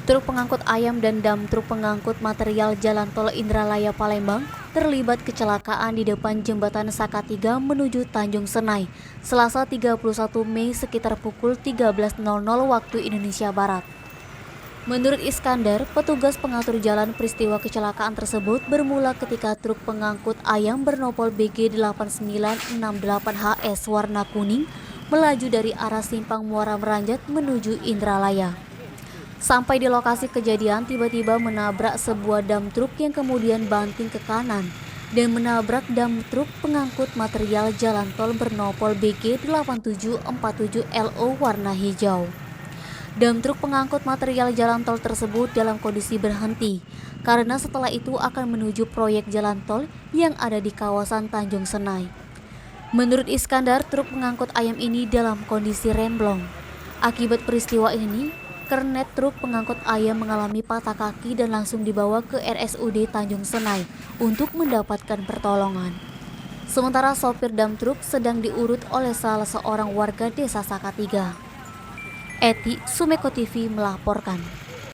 Truk pengangkut ayam dan dam truk pengangkut material Jalan Tol Indralaya Palembang terlibat kecelakaan di depan jembatan Sakatiga menuju Tanjung Senai, Selasa 31 Mei sekitar pukul 13.00 waktu Indonesia Barat. Menurut Iskandar, petugas pengatur jalan, peristiwa kecelakaan tersebut bermula ketika truk pengangkut ayam bernopol BG 8968HS warna kuning melaju dari arah Simpang Muara Meranjat menuju Indralaya. Sampai di lokasi kejadian, tiba-tiba menabrak sebuah dam truk yang kemudian banting ke kanan dan menabrak dam truk pengangkut material jalan tol bernopol BG 8747LO warna hijau. Dam truk pengangkut material jalan tol tersebut dalam kondisi berhenti karena setelah itu akan menuju proyek jalan tol yang ada di kawasan Tanjung Senai. Menurut Iskandar, truk pengangkut ayam ini dalam kondisi remblong. Akibat peristiwa ini, kernet truk pengangkut ayam mengalami patah kaki dan langsung dibawa ke RSUD Tanjung Senai untuk mendapatkan pertolongan. Sementara sopir dam truk sedang diurut oleh salah seorang warga desa Sakatiga. Eti, Sumeko TV melaporkan.